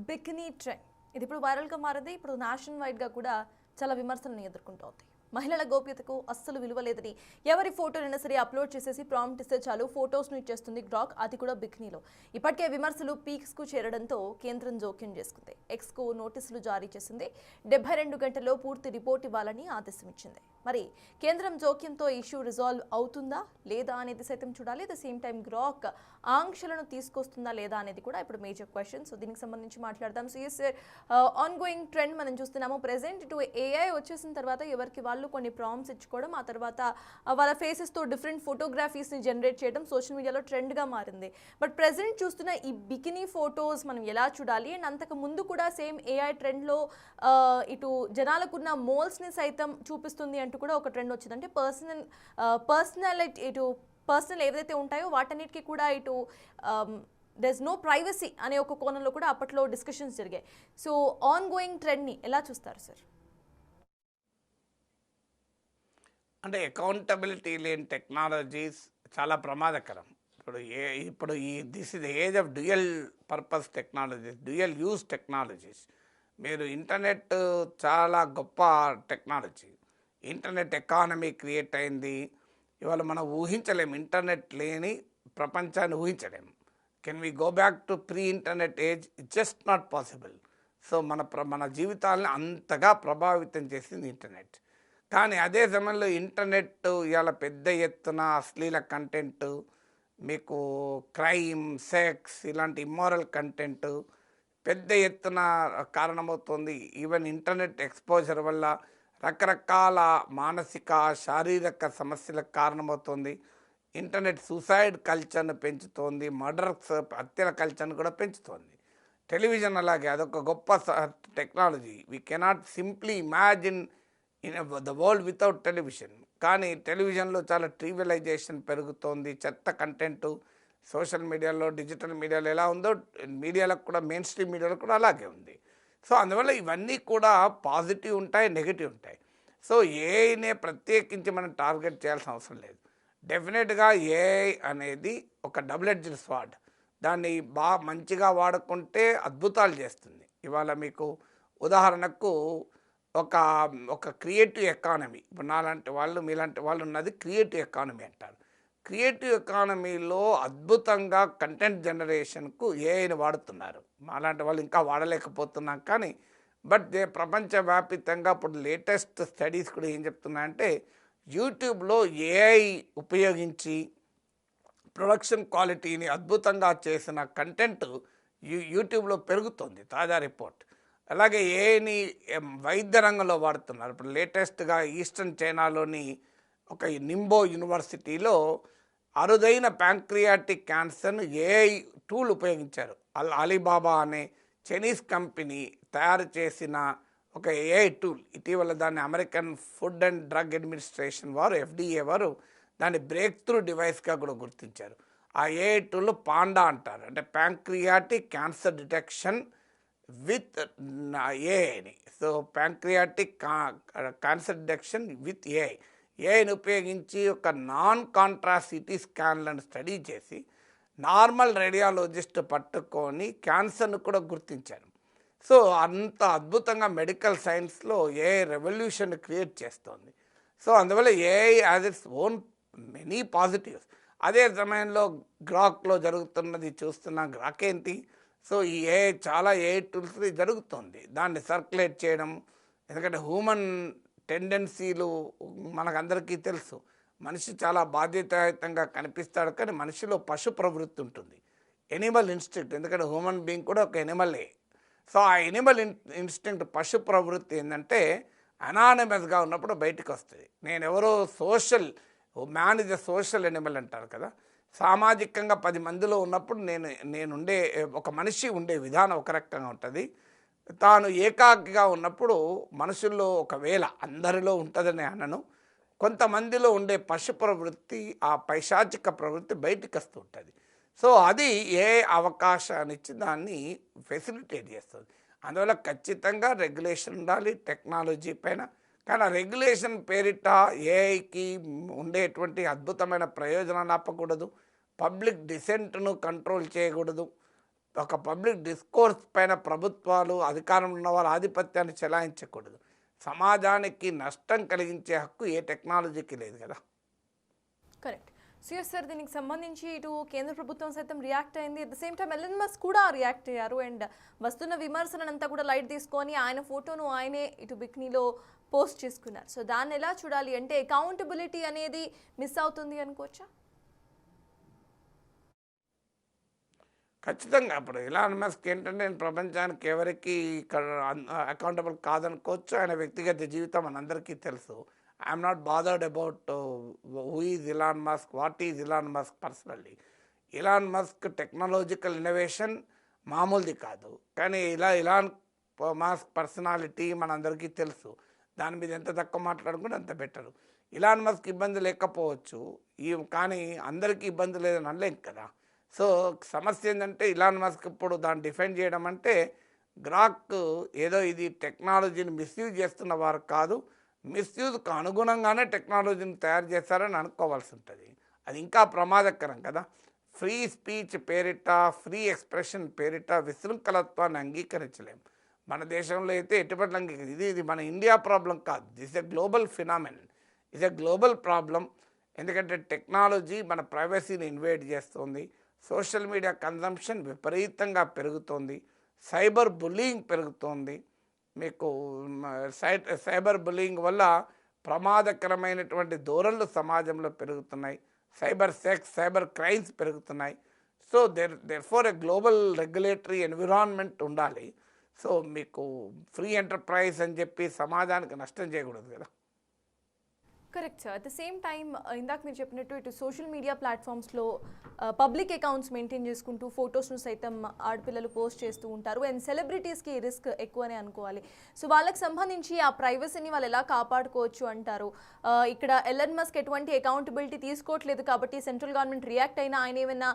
Bikini trend ఇది ఇప్పుడు వైరల్గా మారింది. ఇప్పుడు నేషనల్ వైడ్గా కూడా చాలా విమర్శలను ఎదుర్కొంటోంది. మహిళల గోప్యతకు అస్సలు విలువ లేదని, ఎవరి ఫోటోనైనా సరే అప్లోడ్ చేసేసి ప్రాంప్ట్ ఇస్తే చాలు ఫోటోస్ను ఇచ్చేస్తుంది గ్రాక్, అది కూడా బికినీలో. ఇప్పటికే విమర్శలు పీక్స్కు చేరడంతో కేంద్రం జోక్యం చేసుకుంది. ఎక్స్కు నోటీసులు జారీ చేసింది. 72 గంటల్లో పూర్తి రిపోర్ట్ ఇవ్వాలని ఆదేశం ఇచ్చింది. మరి కేంద్రం జోక్యంతో ఇష్యూ రిజాల్వ్ అవుతుందా లేదా అనేది సైతం చూడాలి. At the same time Grok ఆంక్షలను తీసుకొస్తుందా లేదా అనేది కూడా ఇప్పుడు మేజర్ క్వశ్చన్. సో దీనికి సంబంధించి మాట్లాడదాం. So as on going trend మనం చూస్తున్నాము. ప్రెసెంట్ ఇటు ఏఐ వచ్చేసిన తర్వాత ఎవరికి వాళ్ళు కొన్ని ప్రాంప్ట్స్ ఇచ్చుకోవడం, ఆ తర్వాత వాళ్ళ ఫేసెస్తో డిఫరెంట్ ఫోటోగ్రఫీస్ని జనరేట్ చేయడం సోషల్ మీడియాలో ట్రెండ్గా మారింది. బట్ ప్రెసెంట్ చూస్తున్న ఈ బికినీ ఫొటోస్ మనం ఎలా చూడాలి? అండ్ అంతకు ముందు కూడా సేమ్ ఏఐ ట్రెండ్లో ఇటు జనాలకున్న మోల్స్ని సైతం చూపిస్తుంది అంటూ కూడా ఒక ట్రెండ్ వచ్చింది. అంటే పర్సనాలిటీ ఇటు పర్సనల్ ఏవైతే ఉంటాయో వాటన్నిటికీ కూడా ఇటు దెర్ నో ప్రైవసీ అనే ఒక కోణంలో కూడా అప్పట్లో డిస్కషన్స్ జరిగాయి. సో ఆన్ గోయింగ్ ట్రెండ్ని ఎలా చూస్తారు సార్? అంటే అకౌంటబిలిటీ లేని టెక్నాలజీస్ చాలా ప్రమాదకరం. ఇప్పుడు this is the age of dual purpose technologies, dual use technologies. మీరు ఇంటర్నెట్ చాలా గొప్ప టెక్నాలజీ. ఇంటర్నెట్ ఎకానమీ క్రియేట్ అయింది. ఇవాళ మనం ఊహించలేము, ఇంటర్నెట్ లేని ప్రపంచాన్ని ఊహించలేము. Can we go back to pre internet age? Just not possible. So మన జీవితాలను అంతగా ప్రభావితం చేసింది ఇంటర్నెట్. కానీ అదే సమయంలో ఇంటర్నెట్ ఇవాళ పెద్ద ఎత్తున అశ్లీల కంటెంట్, మీకు క్రైమ్, సెక్స్ ఇలాంటి ఇమ్మోరల్ కంటెంట్ పెద్ద ఎత్తున కారణమవుతుంది. ఈవెన్ ఇంటర్నెట్ ఎక్స్పోజర్ వల్ల రకరకాల మానసిక, శారీరక సమస్యలకు కారణమవుతుంది. ఇంటర్నెట్ సూసైడ్ కల్చర్ను పెంచుతోంది, మర్డర్స్, హత్యల కల్చర్ను కూడా పెంచుతోంది. టెలివిజన్ అలాగే అదొక గొప్ప technology. We cannot simply imagine in the world without television. కానీ టెలివిజన్లో చాలా ట్రివియలైజేషన్ పెరుగుతోంది. చెత్త కంటెంటు సోషల్ మీడియాలో, డిజిటల్ మీడియాలో ఎలా ఉందో మీడియాలకు కూడా, మెయిన్ స్ట్రీమ్ మీడియాలో కూడా అలాగే ఉంది. సో అందువల్ల ఇవన్నీ కూడా పాజిటివ్ ఉంటాయి, నెగిటివ్ ఉంటాయి. సో ఏఐనే ప్రత్యేకించి మనం టార్గెట్ చేయాల్సిన అవసరం లేదు. డెఫినెట్గా ఏఐ అనేది ఒక డబుల్ ఎడ్జ్డ్ స్వార్డ్. దాన్ని మంచిగా వాడుకుంటే అద్భుతాలు చేస్తుంది. ఇవాళ మీకు ఉదాహరణకు ఒక క్రియేటివ్ ఎకానమీ, ఇప్పుడు నాలాంటి వాళ్ళు, మీలాంటి వాళ్ళు ఉన్నది క్రియేటివ్ ఎకానమీ అంటారు. క్రియేటివ్ ఎకానమీలో అద్భుతంగా కంటెంట్ జనరేషన్కు ఏఐని వాడుతున్నారు. మాలాంటి వాళ్ళు ఇంకా వాడలేకపోతున్నాం. కానీ ప్రపంచవ్యాప్తంగా ఇప్పుడు లేటెస్ట్ స్టడీస్ కూడా ఏం చెప్తున్నాయంటే, యూట్యూబ్లో ఏఐ ఉపయోగించి ప్రొడక్షన్ క్వాలిటీని అద్భుతంగా చేసిన కంటెంట్ యూట్యూబ్లో పెరుగుతుంది, తాజా రిపోర్ట్. అలాగే ఏఐని వైద్య రంగంలో వాడుతున్నారు. ఇప్పుడు లేటెస్ట్గా ఈస్టర్న్ చైనాలోని ఒక నింబో యూనివర్సిటీలో అరుదైన ప్యాంక్రియాటిక్ క్యాన్సర్ను ఏఐ టూల్ ఉపయోగించారు. అలీబాబా అనే చైనీస్ కంపెనీ తయారు చేసిన ఒక ఏఐ టూల్. ఇటీవల దాన్ని American food and drug administration వారు, FDA వారు దాన్ని బ్రేక్ త్రూ డివైస్గా కూడా గుర్తించారు. ఆ ఏఐ టూల్ పాండా అంటారు. అంటే ప్యాంక్రియాటిక్ క్యాన్సర్ డిటెక్షన్ విత్ ఏఐని. So pancreatic cancer detection with ఏఐని ఉపయోగించి ఒక నాన్ కాంట్రాస్ట్ సిటీ స్కాన్లను స్టడీ చేసి నార్మల్ రేడియాలజిస్ట్ పట్టుకొని క్యాన్సర్ను కూడా గుర్తించారు. సో అంత అద్భుతంగా మెడికల్ సైన్స్లో ఏఐ రెవల్యూషన్ క్రియేట్ చేస్తోంది. సో అందువల్ల AI as its own many positives. అదే సమయంలో గ్రాక్లో జరుగుతున్నది చూస్తున్న గ్రాక్ ఏంటి? సో ఈ ఏఐ చాలా ఏఐ టూల్స్ జరుగుతుంది. దాన్ని సర్క్యులేట్ చేయడం, ఎందుకంటే హ్యూమన్ టెండెన్సీలు మనకందరికీ తెలుసు. మనిషి చాలా బాధ్యతాయుతంగా కనిపిస్తాడు, కానీ మనిషిలో పశు ప్రవృత్తి ఉంటుంది, ఎనిమల్ ఇన్స్టింక్ట్. ఎందుకంటే హ్యూమన్ బీయింగ్ కూడా ఒక ఎనిమలే. సో ఆ ఎనిమల్ ఇన్స్టింక్ట్, పశు ప్రవృత్తి ఏంటంటే అనానిమస్గా ఉన్నప్పుడు బయటకు వస్తుంది. నేను ఎవరో man is a social Animal అంటారు కదా. సామాజికంగా 10 మందిలో ఉన్నప్పుడు నేనుండే ఒక మనిషి ఉండే విధానం ఒక రకంగా ఉంటుంది. తాను ఏకాకిగా ఉన్నప్పుడు మనుషుల్లో ఒకవేళ అందరిలో ఉంటుందని అనను, కొంతమందిలో ఉండే పశు ప్రవృత్తి, ఆ పైశాచిక ప్రవృత్తి బయటికి వస్తూ ఉంటుంది. సో అది ఏ అవకాశాన్ని ఇచ్చి దాన్ని ఫెసిలిటేట్ చేస్తుంది. అందువల్ల ఖచ్చితంగా రెగ్యులేషన్ ఉండాలి టెక్నాలజీ పైన. కానీ ఆ రెగ్యులేషన్ పేరిట ఏఐకి ఉండేటువంటి అద్భుతమైన ప్రయోజనాన్ని ఆపకూడదు, పబ్లిక్ డిసెంట్ను కంట్రోల్ చేయకూడదు, ఒక పబ్లిక్ డిస్కోర్స్ పైన ప్రభుత్వాలు అధికారంలో ఉన్న వారు ఆధిపత్యాన్ని చెలాయించకూడదు. సమాజానికి నష్టం కలిగించే హక్కు ఏ టెక్నాలజీకి లేదు కదా. కరెక్ట్. సిఎస్ సార్, దీనికి సంబంధించి ఇటు కేంద్ర ప్రభుత్వం సైతం రియాక్ట్ అయింది, at the same time Elon Musk కూడా రియాక్ట్ అయ్యారు. అండ్ వస్తున్న విమర్శనంతా కూడా లైట్ తీసుకొని ఆయన ఫోటోను ఆయనే ఇటు బిక్నీలో పోస్ట్ చేసుకున్నారు. సో దాన్ని ఎలా చూడాలి అంటే అకౌంటబిలిటీ అనేది మిస్ అవుతుంది అనుకోవచ్చా? ఖచ్చితంగా. ఇప్పుడు ఎలాన్ మస్క్ ఏంటంటే నేను ప్రపంచానికి ఎవరికి అకౌంటబుల్ కాదనుకోవచ్చు. ఆయన వ్యక్తిగత జీవితం మనందరికీ తెలుసు. I'm not bothered about who is Elon Musk, what is Elon Musk personally. Elon Musk technological innovation మామూలుది కాదు. కానీ ఇలాన్ మస్క్ పర్సనాలిటీ మనందరికీ తెలుసు. దాని మీద ఎంత తక్కువ మాట్లాడుకుంటే అంత బెటరు. ఇలాన్ మస్క్ ఇబ్బంది లేకపోవచ్చు, కానీ అందరికీ ఇబ్బంది లేదని అనలేం కదా. సో సమస్య ఏంటంటే ఇలాన్ మస్క్ ఇప్పుడు దాన్ని డిఫెండ్ చేయడం అంటే గ్రాక్ ఏదో ఇది టెక్నాలజీని మిస్యూజ్ చేస్తున్న వారు కాదు, మిస్యూజ్కు అనుగుణంగానే టెక్నాలజీని తయారు చేస్తారని అనుకోవాల్సి ఉంటుంది. అది ఇంకా ప్రమాదకరం కదా. ఫ్రీ స్పీచ్ పేరిట, ఫ్రీ ఎక్స్ప్రెషన్ పేరిట విశృంఖలత్వాన్ని అంగీకరించలేం. మన దేశంలో అయితే ఎటువంటి అంగీకరి ఇది మన ఇండియా ప్రాబ్లం కాదు. This a global phenomenon, is a global problem. ఎందుకంటే టెక్నాలజీ మన ప్రైవసీని ఇన్వేట్ చేస్తుంది. సోషల్ మీడియా కన్జంప్షన్ విపరీతంగా పెరుగుతోంది. సైబర్ బుల్లింగ్ పెరుగుతోంది. మీకు సైబర్ బుల్లింగ్ వల్ల ప్రమాదకరమైనటువంటి ధోరణులు సమాజంలో పెరుగుతున్నాయి. సైబర్ సెక్స్, సైబర్ క్రైమ్స్ పెరుగుతున్నాయి. So therefore a global regulatory environment ఉండాలి. సో మీకు ఫ్రీ ఎంటర్ప్రైజ్ అని చెప్పి సమాజానికి నష్టం చేయకూడదు కదా. Correct sir. At the same time ఇందాక మీరు చెప్పినట్టు ఇటు సోషల్ మీడియా ప్లాట్ఫామ్స్లో పబ్లిక్ అకౌంట్స్ మెయింటైన్ చేసుకుంటూ ఫొటోస్ను సైతం ఆడపిల్లలు పోస్ట్ చేస్తూ ఉంటారు. అండ్ సెలబ్రిటీస్కి రిస్క్ ఎక్కువనే అనుకోవాలి. సో వాళ్ళకి సంబంధించి ఆ ప్రైవసీని వాళ్ళు ఎలా కాపాడుకోవచ్చు అంటారు? ఇక్కడ ఎలన్ మస్క్ ఎటువంటి అకౌంటబిలిటీ తీసుకోవట్లేదు కాబట్టి సెంట్రల్ గవర్నమెంట్ రియాక్ట్ అయినా ఆయన ఏమైనా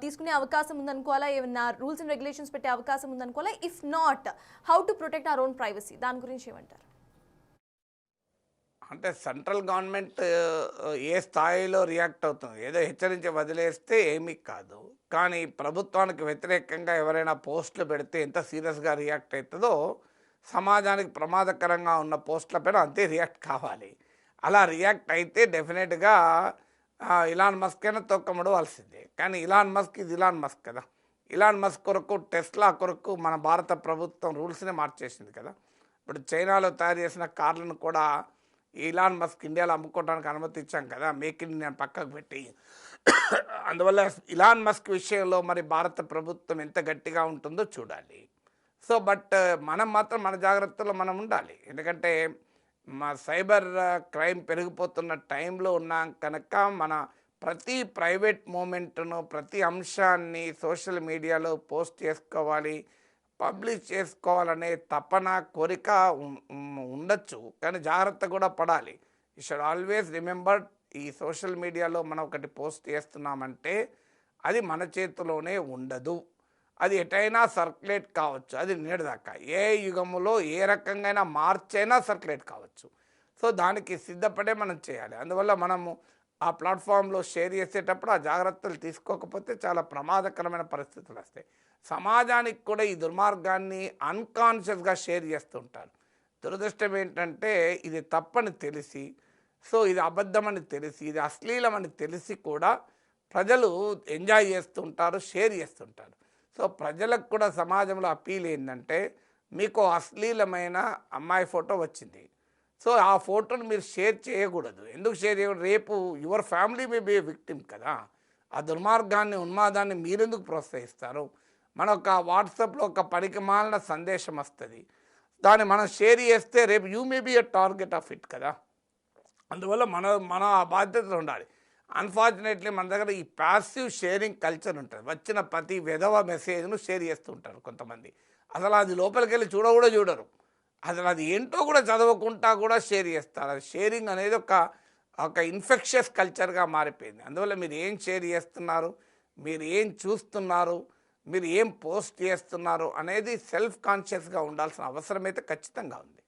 తీసుకునే అవకాశం ఉందనుకోవాలా? ఏమైనా రూల్స్ అండ్ రెగ్యులేషన్స్ పెట్టే అవకాశం ఉందనుకోవాలా? If not, how to protect our own privacy, దాని గురించి ఏమంటారు? అంటే సెంట్రల్ గవర్నమెంట్ ఏ స్థాయిలో రియాక్ట్ అవుతుంది, ఏదో హెచ్చరించి వదిలేస్తే ఏమీ కాదు. కానీ ప్రభుత్వానికి వ్యతిరేకంగా ఎవరైనా పోస్టులు పెడితే ఎంత సీరియస్గా రియాక్ట్ అవుతుందో సమాజానికి ప్రమాదకరంగా ఉన్న పోస్టుల పైన అంతే రియాక్ట్ కావాలి. అలా రియాక్ట్ అయితే డెఫినెట్గా ఇలాన్ మస్క్ అయినా తొక్కముడవలసిందే. కానీ ఇలాన్ మస్క్ ఇది ఇలాన్ మస్క్ కదా. ఇలాన్ మస్క్ కొరకు, టెస్లా కొరకు మన భారత ప్రభుత్వం రూల్స్నే మార్చేసింది కదా. ఇప్పుడు చైనాలో తయారు చేసిన కార్లను కూడా ఇలాన్ మస్క్ ఇండియాలో అమ్ముకోవడానికి అనుమతి ఇచ్చాం కదా, మేక్ ఇన్ ఇండియా పక్కకు పెట్టి. అందువల్ల ఇలాన్ మస్క్ విషయంలో మరి భారత ప్రభుత్వం ఎంత గట్టిగా ఉంటుందో చూడాలి. సో బట్ మనం మాత్రం మన జాగ్రత్తలో మనం ఉండాలి. ఎందుకంటే మా సైబర్ క్రైమ్ పెరిగిపోతున్న టైంలో ఉన్నాం కనుక మన ప్రతి ప్రైవేట్ మూమెంట్ను, ప్రతి అంశాన్ని సోషల్ మీడియాలో పోస్ట్ చేసుకోవాలి, పబ్లిష్ చేసుకోవాలనే తపన, కోరిక ఉండొచ్చు. కానీ జాగ్రత్త కూడా పడాలి. యూ షుడ్ ఆల్వేస్ రిమెంబర్, ఈ సోషల్ మీడియాలో మనం ఒకటి పోస్ట్ చేస్తున్నామంటే అది మన చేతిలోనే ఉండదు. అది ఎటైనా సర్క్యులేట్ కావచ్చు. అది నిన్నటిదాకా ఏ యుగంలో ఏ రకంగా మార్చైనా సర్క్యులేట్ కావచ్చు. సో దానికి సిద్ధపడే మనం చేయాలి. అందువల్ల మనము ఆ ప్లాట్ఫామ్లో షేర్ చేసేటప్పుడు ఆ జాగ్రత్తలు తీసుకోకపోతే చాలా ప్రమాదకరమైన పరిస్థితులు వస్తాయి. సమాజానికి కూడా ఈ దుర్మార్గాన్ని అన్కాన్షియస్గా షేర్ చేస్తుంటారు. దురదృష్టం ఏంటంటే ఇది తప్పని తెలిసి, సో ఇది అబద్ధమని తెలిసి, ఇది అశ్లీలమని తెలిసి కూడా ప్రజలు ఎంజాయ్ చేస్తుంటారు, షేర్ చేస్తుంటారు. సో ప్రజలకు కూడా సమాజంలో అప్పీల్ ఏంటంటే, మీకు అశ్లీలమైన అమ్మాయి ఫోటో వచ్చింది, సో ఆ ఫోటోను మీరు షేర్ చేయకూడదు. ఎందుకు షేర్ చేయకూడదు? రేపు your family may be a victim కదా. ఆ దుర్మార్గాన్ని, ఉన్మాదాన్ని మీరెందుకు ప్రోత్సహిస్తారు? మన ఒక వాట్సాప్లో ఒక పనికిమాలిన సందేశం వస్తుంది, దాన్ని మనం షేర్ చేస్తే రేపు you may be a target of it కదా. అందువల్ల మన బాధ్యతలు ఉండాలి. అన్ఫార్చునేట్లీ మన దగ్గర ఈ ప్యాసివ్ షేరింగ్ కల్చర్ ఉంటుంది. వచ్చిన ప్రతి విధవ మెసేజ్ను షేర్ చేస్తుంటారు కొంతమంది. అసలు అది లోపలికి వెళ్ళి కూడా చూడరు. అసలు అది ఏంటో కూడా చదవకుండా కూడా షేర్ చేస్తారు. అది షేరింగ్ అనేది ఒక ఇన్ఫెక్షియస్ కల్చర్గా మారిపోయింది. అందువల్ల మీరు ఏం షేర్ చేస్తున్నారు, మీరు ఏం చూస్తున్నారు, మీరు ఏం పోస్ట్ చేస్తున్నారు అనేది సెల్ఫ్ కాన్షియస్గా ఉండాల్సిన అవసరం అయితే ఖచ్చితంగా ఉంది.